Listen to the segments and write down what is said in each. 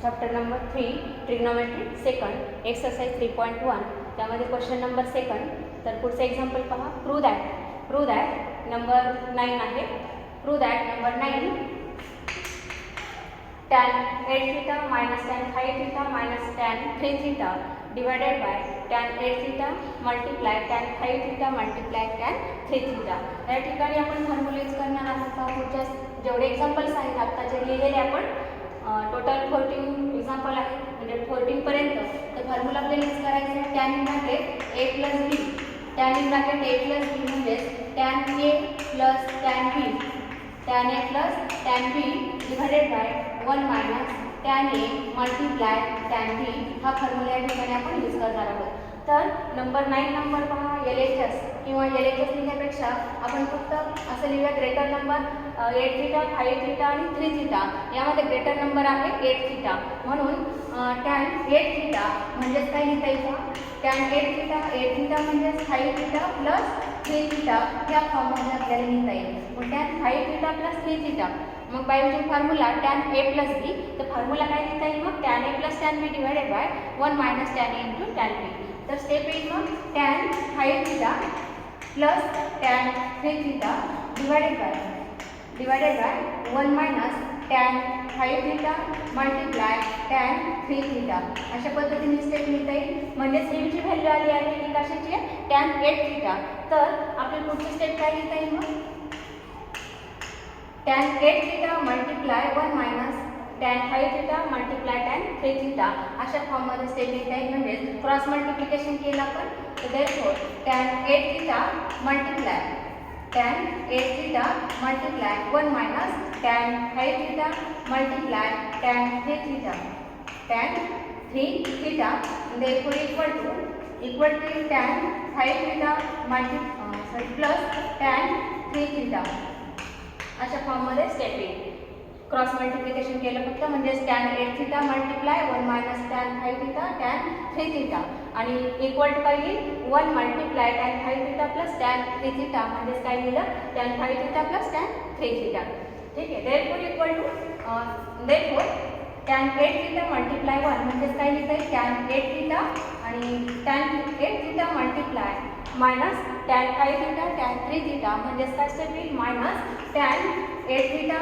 Chapter number 3 trigonometry second exercise 3.1 त्यामध्ये question number second. तर पुढचं एक्झाम्पल पहा. प्रूव्ह दॅट नंबर 9 आहे. Prove that number 9 tan 8 theta minus tan 5 theta minus tan 3 theta divided by tan 8 theta multiply tan 5 theta multiply tan 3 theta. या ठिकाणी आपण formula use करणार आहोत. पुढच्या जेवढे एक्झाम्पल्स आहेत आत्ताचे लिहिलेले आपण टोटल 14 एक्झाम्पल आहे, म्हणजे 14 पर्यंत. तर फॉर्म्युला आपल्याला यूज करायचा आहे tan in bracket a plus b. tan in bracket a plus b म्हणजे tan a plus tan b, tan a plus tan b divided by 1 minus tan a multiply tan b. हा formula या ठिकाणी आपण use करणार आहोत. तर number 9 number पहा. LHS किंवा LHS लिहिण्यापेक्षा आपण फक्त असं लिहूया ग्रेटर नंबर 8 थीटा 5 थीटा आणि 3 थीटा. यामध्ये ग्रेटर नंबर आहे 8 थीटा, म्हणून tan 8 थीटा म्हणजेच काय लिहिता येईल? tan 8 थीटा म्हणजेच 5 थीटा प्लस 3 थीटा या फॉर्ममध्ये आपल्याला लिहिता येईल. मग tan 5 थीटा प्लस 3 थीटा, मग by using formula tan a plus b. तर फॉर्म्युला काय लिहिता येईल? मग tan a plus tan b divided by 1 minus tan a into tan b. तर स्टेप येईल मग tan 5 theta plus tan 3 theta divided by 1 minus tan 5 theta multiply tan 3 theta. अशा पद्धतीने स्टेप लिहिता येईल. म्हणजे सेमची व्हॅल्यू आली आहे ही कशाची आहे? tan 8 theta. तर आपली पुढची स्टेप काय लिहिता येईल? मग tan 8 theta multiply 1 minus tan 5 theta multiply tan 3 theta अशा फॉर्ममध्ये स्टेप लिहिता येईल. म्हणजे क्रॉस मल्टिप्लिकेशन केलं आपण तर therefore tan 8 theta multiply 1 minus tan 5 theta multiply tan 3 theta therefore equal to tan 5 theta plus tan 3 theta अशा फॉर्ममध्ये स्टेप येईल. क्रॉस मल्टिप्लिकेशन केलं फक्त म्हणजे tan 8 theta multiply 1 minus tan 5 theta tan 3 theta आणि इक्वल टू काय येईल? 1 multiply tan 5 theta plus tan 3 theta म्हणजेच काय लिहिलं? tan 5 theta plus tan 3 theta. ठीक आहे. Therefore equal to tan 8 theta multiply 1 म्हणजेच काय लिहिता येईल? tan 8 थीटा आणि tan 8 theta multiply minus tan 5 theta tan 3 theta म्हणजेच काय स्टेप येईल? Minus tan 8 theta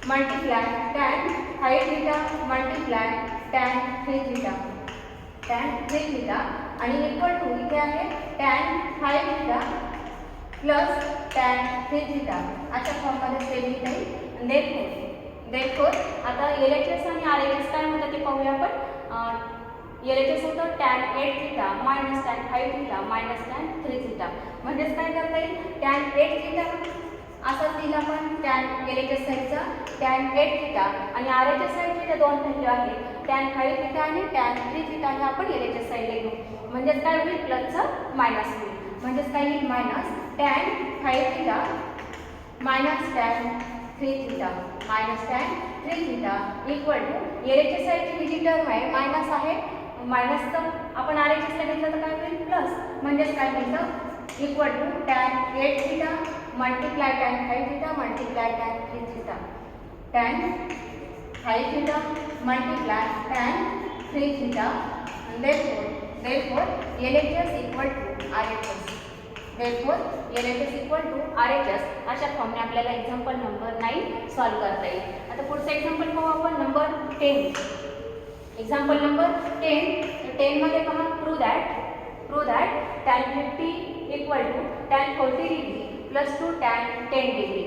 multiply tan 5 theta multiply tan 3 theta आणि इक्वल टू इथे आहे tan 5 theta plus tan 3 theta अशा फॉर्ममध्ये स्टेप लिहिता येईल. देअरफॉर आता LHS आणि RHS काय म्हणतात ते पाहूया आपण. LHS होतं tan 8 theta minus tan 5 theta minus tan 3 theta म्हणजेच काय करता येईल? tan 8 थीटा असंच लिहिलं आपण LHS साईडचा tan 8 थीटा आणि RHS साईडचे जे दोन व्हॅल्यू आहेत tan 5 थीटा आणि tan 3 थीटा हे आपण LHS साईडला घेऊ. म्हणजेच काय होईल? प्लसचं मायनस होईल. म्हणजेच काय येईल? Minus tan 5 theta minus tan 3 theta equal to LHS साईडची ही जी टर्म आहे मायनस आहे, मायनसचं आपण RHSला घेतलं तर काय होईल? प्लस. म्हणजेच काय लिहिलं? Equal to tan 8 theta multiply tan 5 theta multiply tan 3 theta tan 5 theta multiply tan 3 theta therefore LHS equal to RHS अशा फॉर्मने आपल्याला एक्झाम्पल नंबर 9 सॉल्व करता येईल. आता पुढचं एक्झाम्पल पाहू आपण नंबर 10. एक्झाम्पल नंबर 10 मध्ये पहा. Prove that tan 50 equal to tan 40 degree plus 2 tan 10 degree.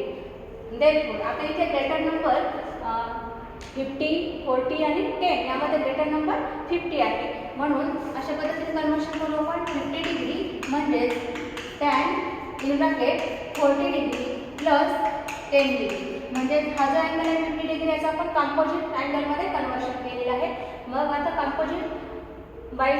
Therefore आता इथे ग्रेटर नंबर 50, 40 आणि 10 यामध्ये ग्रेटर नंबर 50 आहे, म्हणून अशा पद्धतीने कन्वर्शन करू आपण. 50 डिग्री म्हणजेच tan in bracket 40 degree plus 10 degree म्हणजे हा जो अँगल आहे 50 डिग्री याचा आपण कंपोजिट अँगलमध्ये कन्वर्शन केलेलं आहे. मग आता कंपोजिट बाय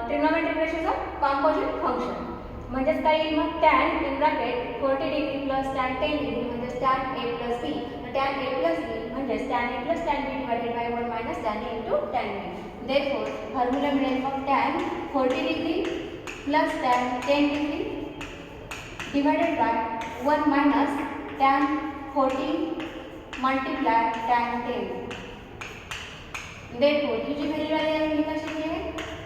ट्रिग्नोमेट्रिक रेशोचं कंपोजिट फंक्शन म्हणजेच काय येईल? मग tan in bracket 40 degree plus tan 10 degree म्हणजेच tan a plus b. tan a plus b म्हणजेच tan a plus tan b divided by 1 minus tan a into tan b. Therefore formula मिळेल मग tan 40 degree plus tan 10 degree divided by 1 minus tan 40 multiply tan 10 therefore ही जी value आली आहे ही कशाची आहे,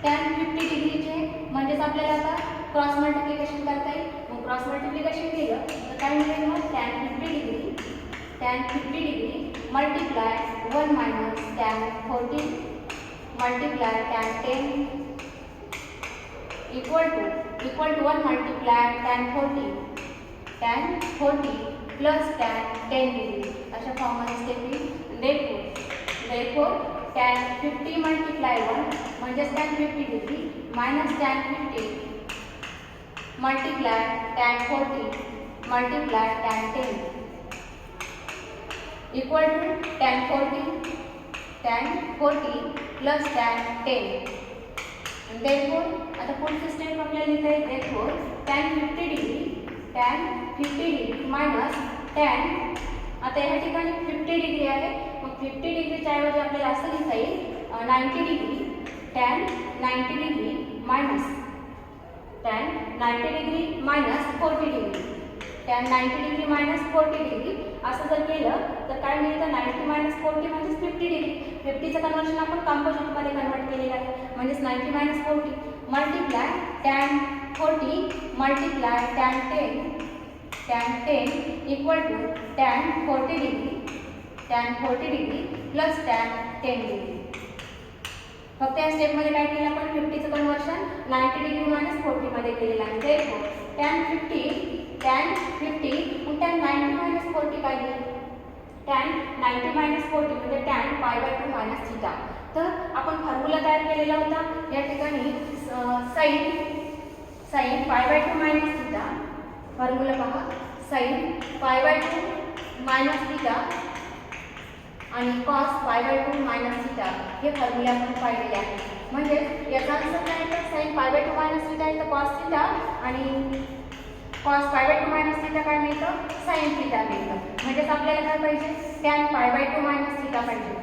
tan 50 डिग्रीची आहे. म्हणजेच आपल्याला आता क्रॉस मल्टिप्लिकेशन करता येईल. मग क्रॉस मल्टिप्लिकेशन केलं तर काय मिळेल मग tan 50 degree multiply 1 minus tan 40 multiply tan 10 equal to 1 multiply tan 40 plus tan 10 degree अशा फॉर्ममध्ये स्टेप येईल. देरफोर tan 50 मल्टिप्लाय 1 म्हणजेच tan 50 degree minus tan 50 multiply tan 40 multiply tan 10 equal to tan 40 plus tan 10. Therefore आता पुढचं step आपल्याला लिहिता येईल. Therefore tan 50 degree minus tan, आता या ठिकाणी 50 डिग्री आहे. मग 50 डिग्रीच्या ऐवजी आपल्याला असं लिहिता येईल 90 degree tan 90 degree minus tan 90 degree minus 40 degree tan 90 degree minus 40 degree असं जर केलं तर काय मिळतं 90 मायनस 40 म्हणजेच 50 डिग्री. 50चं कन्वर्शन आपण कंपोजिटमध्ये कन्वर्ट केलेलं आहे म्हणजेच 90 minus 40 multiply tan 40 multiply tan 10 equal to tan 40 degree plus tan 10 degree. फक्त या स्टेपमध्ये काय केलं आपण 50चं कन्वर्शन 90 डिग्री मायनस 40 मध्ये केलेलं आहे. देरफोर tan 50 मग tan 90 मायनस 40 काय येईल, tan 90 मायनस 40 म्हणजे tan π/2 मायनस थीटा. तर आपण फॉर्म्युला तयार केलेला होता या ठिकाणी sin π/2 मायनस थीटा. फॉर्म्युला पहा sin π/2 मायनस थीटा आणि cos π/2 मायनस थीटा हे फॉर्म्युला आपण पाहिलेले आहे. म्हणजे याचा अर्थ काय आहे, sin π/2 मायनस थीटा आहे तर cos थीटा आणि cos π/2 मायनस थीटा काय मिळतं, sin थीटा मिळतं. म्हणजेच आपल्याला काय पाहिजे, tan π/2 मायनस थीटा पाहिजे.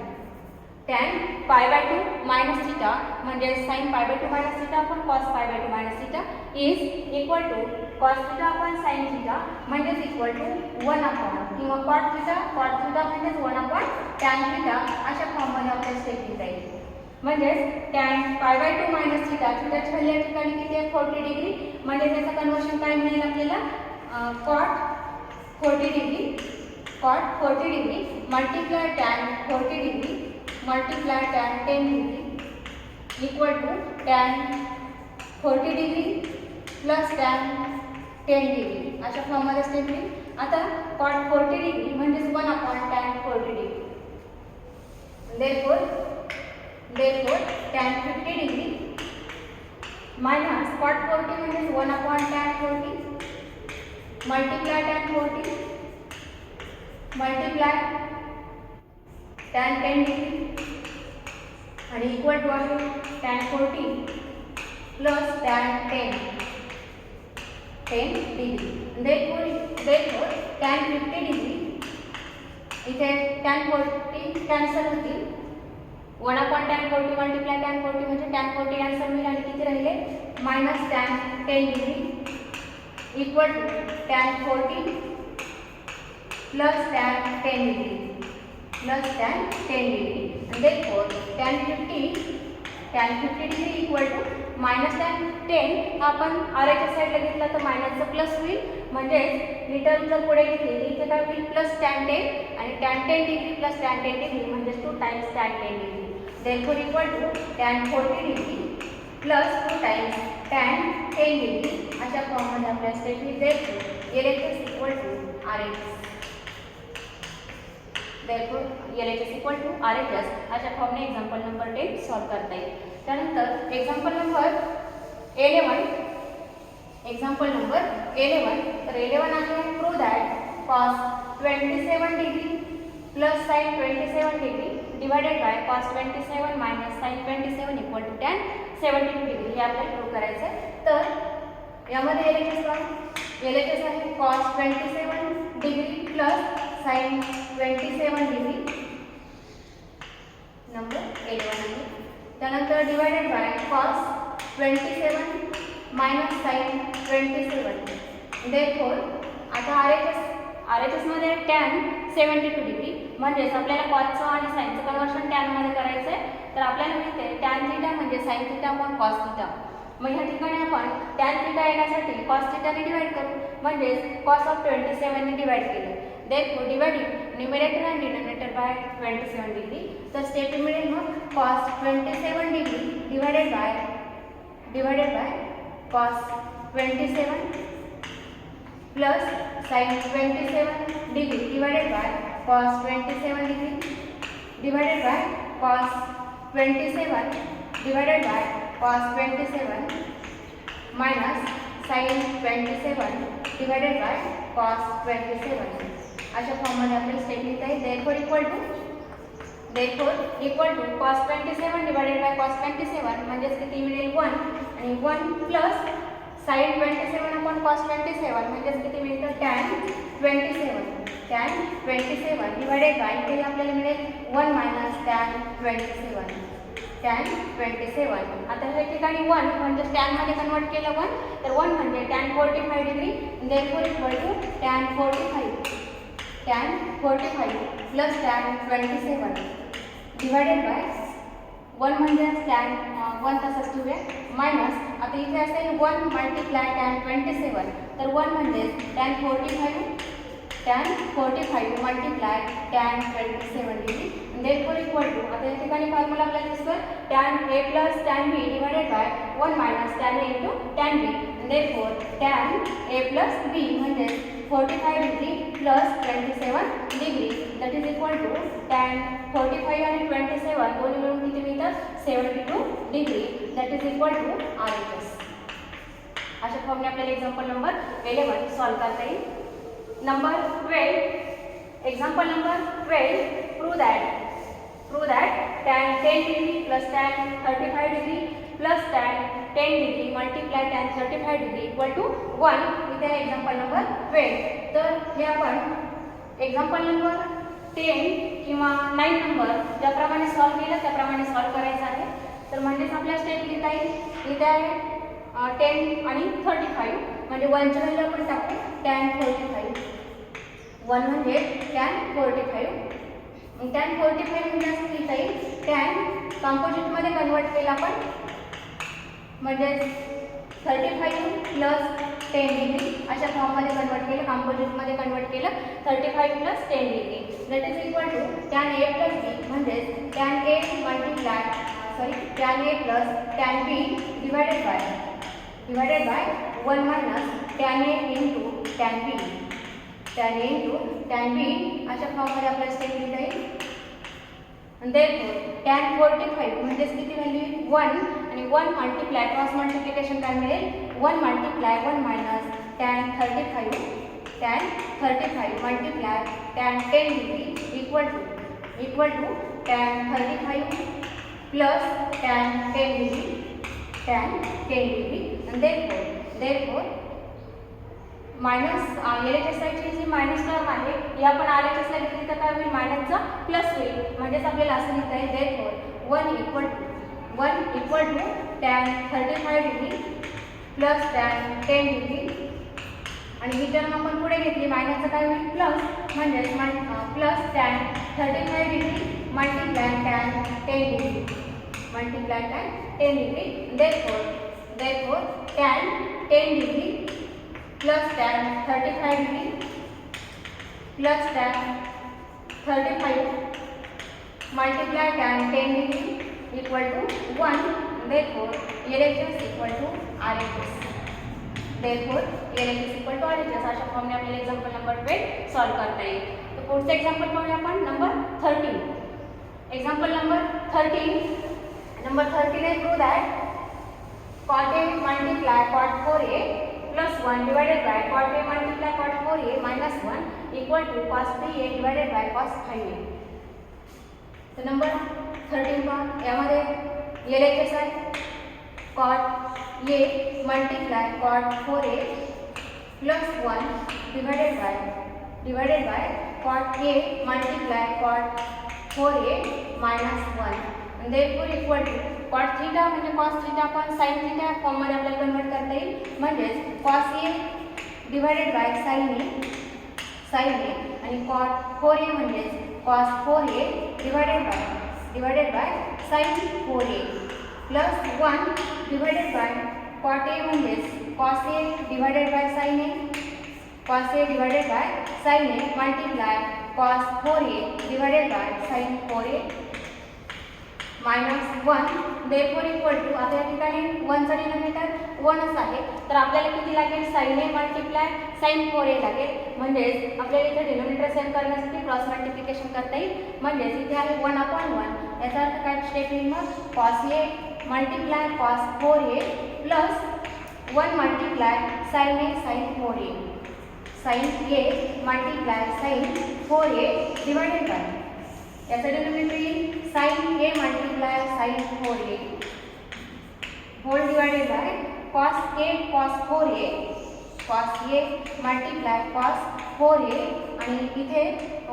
tan π/2 मायनस थीटा म्हणजे sin π/2 मायनस थीटा आपण cos π/2 minus theta is equal to cos theta आपण sin थीटा म्हणजेच इक्वल टू 1 अपॉन किंवा cot थीटा म्हणजेच 1 अपॉन tan थीटा अशा फॉर्ममध्ये आपल्याला स्टेप लिहिता येईल. म्हणजेच tan π/2 मायनस थीटा थीटाची व्हॅल्यू या ठिकाणी किती आहे 40 डिग्री म्हणजे त्याचं कन्वर्शन काय मिळेल आपल्याला cot 40 degree multiply tan 40 degree multiply tan 10 degree equal to tan 40 degree plus tan 10 degree अशा फॉर्ममध्ये स्टेप येईल. आता cot 40 डिग्री म्हणजेच 1 upon tan 40 degree. Therefore tan 50 degree minus cot 40 म्हणजेच 1 upon tan 40 multiply tan 40 multiply tan 10 degree आणि equal to आहे tan 40 plus tan 10 degree. Therefore tan 50 degree इथे tan 40 cancel होतील. 1 अपॉन tan 40 मल्टिप्लाय tan 40 म्हणजे tan 40 cancel होईल आणि किती राहिले minus tan 10 degree equal to tan 40 plus tan 10 degree plus tan 10 degree. Therefore tan 50 degree equal to minus tan 10 हा आपण आरच्या साईडला घेतला तर मायनसचं प्लस होईल म्हणजे लिटर जर पुढे घेतली इथे काय होईल प्लस tan 10 आणि tan 10 degree plus tan 10 degree म्हणजे 2 times tan 10 degree. Therefore equal to tan 40 degree plus 2 times tan 10 degree अशा फॉर्ममध्ये आपल्या स्टेपनी therefore LHS equal to RHS. Therefore LHS equal to RHS अशा फॉर्मने एक्झाम्पल नंबर 10 सॉल्व करता येईल. त्यानंतर एक्झाम्पल नंबर 11 तर 11 आहे prove that cos 27 degree plus sin 27 degree divided by cos 27 minus sin 27 equal to tan 72 degree हे आपल्याला prove करायचं आहे. तर यामध्ये LHS आहे cos 27 degree plus sin 27 degree number 11 आहे. त्यानंतर divided by cos 27 minus sin 27. देरफोर आता RHS मध्ये tan 72 डिग्री म्हणजेच आपल्याला कॉसचं आणि साईनचं कन्वर्शन टॅनमध्ये करायचं आहे. तर आपल्याला मिळते टॅन थिटा म्हणजे sine theta upon cos theta. मग ह्या ठिकाणी आपण टॅन थिटा येण्यासाठी कॉस थिटाने डिवाइड करू, म्हणजेच कॉस ऑफ 27 ने डिवाइड केलं. Therefore dividing numerator and denominator by 27 degree. तर स्टेप मिळेल मग cos 27 degree divided by cos 27 plus sine 27 degree divided by cos 27 degree divided by cos 27 divided by cos 27 minus sin 27 divided by cos 27. अशा फॉर्ममध्ये आपल्याला step लिहिता येईल. therefore equal to cos 27 divided by cos 27 म्हणजेच किती मिळेल 1 आणि 1 plus sin 27 upon cos 27 म्हणजेच किती मिळतं tan 27 divided by इथे आपल्याला मिळेल 1 minus tan 27 tan 27. आता या ठिकाणी 1 म्हणजे tan मध्ये कन्वर्ट केलं 1, तर 1 म्हणजे tan 45 degree. therefore equal to tan 45 plus tan 27 divided by 1 म्हणजे tan 1 तसंच ठेवूया मायनस आता इथे असेल 1 मल्टिप्लाय tan 27, तर 1 म्हणजे tan 45 multiply tan 27 degree. therefore equal to आता या ठिकाणी फॉर्म्युला आपल्याला दिसतो tan a plus tan b divided by 1 minus tan a into tan b. therefore tan a plus b म्हणजे 45 degree plus 27 degree that is equal to tan 45 आणि 27 दोन्ही मिळून किती मिळतात 72 degree that is equal to RHS. अशा फॉर्मने आपल्याला example number 11 solve करता येईल. Number 12 example number 12 prove that tan 10 degree plus tan 35 degree plus tan 10 degree multiply tan 35 degree equal to 1. इथे आहे एक्झाम्पल नंबर 12. तर हे आपण एक्झाम्पल नंबर 10 किंवा 9 नंबर ज्याप्रमाणे सॉल्व केलं त्याप्रमाणे सॉल्व करायचं आहे. तर म्हणजेच आपल्या स्टेप लिहिता येईल. इथे आहे 10 आणि 35 म्हणजे 1च्या व्हॅल्यू आपण टाकू tan 45. 1 म्हणजे tan 45. tan 45 म्हणजे असं लिहिता येईल tan कंपोजिटमध्ये कन्वर्ट केलं आपण म्हणजे 35 प्लस 10 डिग्री अशा फॉर्ममध्ये कन्वर्ट केलं. कंपोजिटमध्ये कन्वर्ट केलं 35 plus 10 degree that is equal to tan a plus b म्हणजेच tan a plus tan b divided by 1 minus tan a into tan b. tan a into tan b अशा फॉर्ममध्ये आपल्याला step लिहिता येईल. therefore tan 45 म्हणजेच किती value 1 आणि 1 multiply cross multiplication काय मिळेल 1 multiply 1 minus tan 35 multiply tan 10 degree equal to tan 35 plus tan 10 degree and therefore minus LHS साईडची जी मायनस टर्म आहे ही आपण RHS ला घेतली तर काय होईल मायनसचा प्लस होईल. म्हणजेच आपल्याला असं लिहिता येईल therefore 1 equal to tan 35 degree plus tan 10 degree आणि ही टर्म आपण पुढे घेतली मायनसचं काय होईल प्लस म्हणजेच plus tan 35 degree multiply tan 10 degree therefore tan 10 degree plus tan 35 degree plus tan 35 multiply tan 10 degree equal to 1. therefore LHS equal to RHS. अशा फॉर्मने आपल्याला एक्झाम्पल नंबर 12 सॉल्व करता येईल. तर पुढचं एक्झाम्पल पाहूया आपण नंबर 13. एक्झाम्पल नंबर 13 आहे prove that cot A multiply cot 4A plus 1 divided by cot A multiply cot 4A minus 1 equal to cos 3A divided by cos 5A. तर number 13 पहा यामध्ये LHS आहे cot A multiply cot 4A plus 1 divided by cot A multiply cot 4A minus 1 and therefore equal to cot theta म्हणजे cos theta आपण sin theta फॉर्ममध्ये आपल्याला convert करता येईल म्हणजेच cos A divided by sin A आणि cot 4A म्हणजे cos 4a divided by sine 4a plus 1 divided by cot a म्हणजेच cos a divided by sine a multiply cos 4a divided by sine 4a minus 1 therefore equal to आता या ठिकाणी 1 चा denominator 1च आहे तर आपल्याला किती लागेल sin a multiply sin 4a लागेल म्हणजे आपल्याला इथे डिनोमिनेटर सेम करण्यासाठी क्रॉस मल्टिप्लिकेशन करता येईल म्हणजे इथे आहे 1/1 याचा अर्थ काय स्टेप येईल मग cos a multiply cos 4a plus 1 multiply sin a sin 4a sin a multiply sin 4a divided by याचा डिनोमिनेटर येईल sin a multiply sin 4a whole divided by cos a cos 4a multiply cos 4a आणि इथे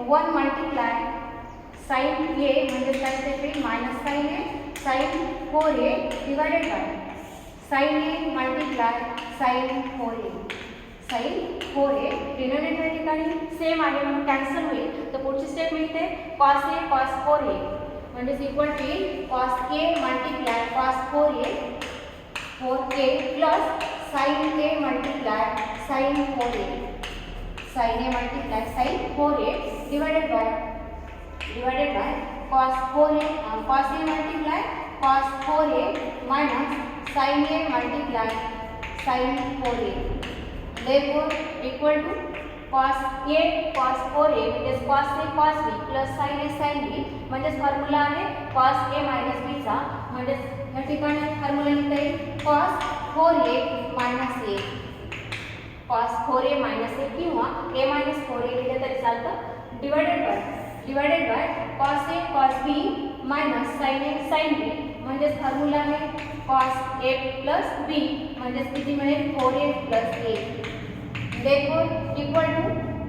1 multiply sin a म्हणजे काय येईल minus sin a sin 4a divided bye sin a multiply sin 4a denominator ठिकाणी same आहे म्हणून cancel होईल तर पुढची स्टेप मिळते cos a cos 4a म्हणजे equal to cos a multiply cos 4a plus sin a multiply sin 4a multiply sin 4a divided by cos a multiply cos 4a minus sin a multiply sin 4a therefore equal to cos a cos 4a म्हणजे cos a cos b plus sin a sin b म्हणजे formula आहे cos a b चा म्हणजे या ठिकाणी formula लिहिता येईल cos 4a a cos 4a a किंवा a 4a लिहिले तरी चालतं divided by cos a cos b sin a sin b म्हणजे फॉर्म्युला आहे cos a b म्हणजे किती मिळेल 4a a therefore equal to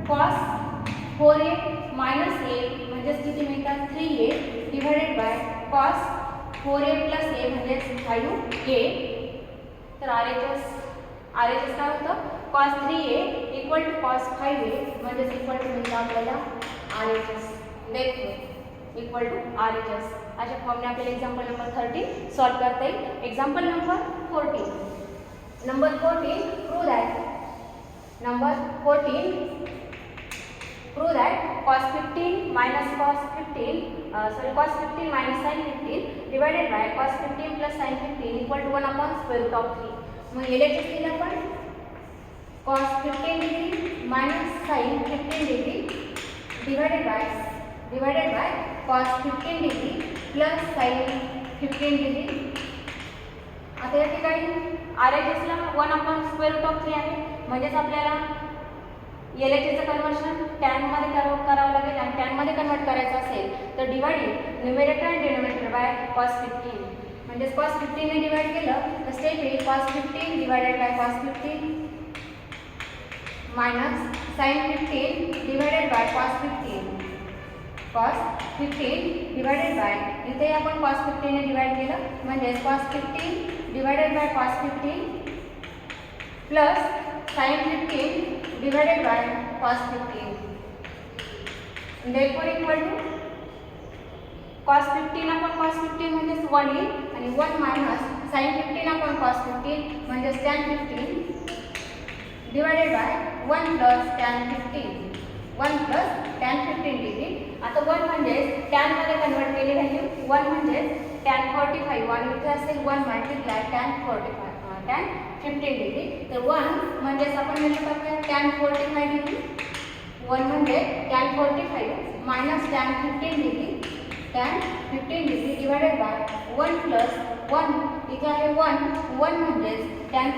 cos 4a a म्हणजे किती मिळतात 3a divided by cos 4a a म्हणजे 5a तर RHS काय होतं cos 3a equal to cos 5a म्हणजे इक्वल टू मिळतं आपल्याला RHS therefore equal to RHS अशा फॉर्मने आपल्याला एक्झाम्पल नंबर 13 सॉल्व करता येईल example number 14 prove that cos 15 minus cos 15 minus sin 15 divided by cos 15 plus sin 15 equal to 1 upon square root of 3. मग LHS केलं आपण cos 15 degree minus sin 15 degree divided by cos 15 degree plus sin 15 degree. आता या ठिकाणी RHS ला 1 upon square root of 3 आहे म्हणजेच आपल्याला LHS चं कन्वर्शन tan मध्ये करावं लागेल आणि tan मध्ये कन्वर्ट करायचं असेल तर डिवाइडिंग न्यूमरेटर आणि डिनोमिनेटर बाय cos 15 म्हणजे cos 15 ने डिवाइड केलं तर स्टेप येईल cos 15 divided by cos 15 minus sin 15 divided by cos 15 divided by इथे आपण cos 15 ने डिवाइड केलं म्हणजे cos 15 divided by cos 15 plus sin 15 divided by cos 15 therefore equal to cos 15 upon cos 15 म्हणजे 1 येईल आणि 1 minus sin 15 upon cos 15 म्हणजे tan 15 divided by 1 plus tan 15 degree आता 1 म्हणजे tan मध्ये कन्वर्ट केली व्हॅल्यू 1 म्हणजे tan 45 आणि इथे असेल 1 मल्टिप्लाय tan 15 डिग्री तर 1 म्हणजे आपण म्हणू शकतो tan 45 डिग्री 1 म्हणजे tan 45 minus tan 15 degree divided by 1 plus 1 इथे आहे 1 म्हणजे tan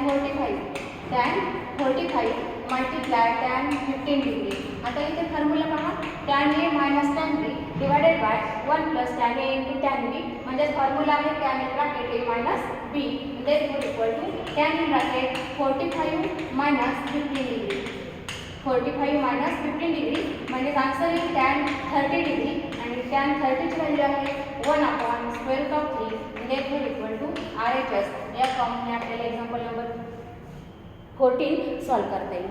45 मल्टिप्लाय tan 15 डिग्री आता इथे फॉर्म्युला पहा tan a minus tan b divided by 1 plus tan a into tan b म्हणजे फॉर्म्युला आहे tan in bracket a minus b therefore equal to tan in bracket 45 minus 15 degree 45 minus 15 degree म्हणजे answer येईल tan 30 degree आणि tan 30 ची value आहे 1 upon square root of 3 therefore equal to RHS या फॉर्मने आपल्याला example number 14 solve करता येईल.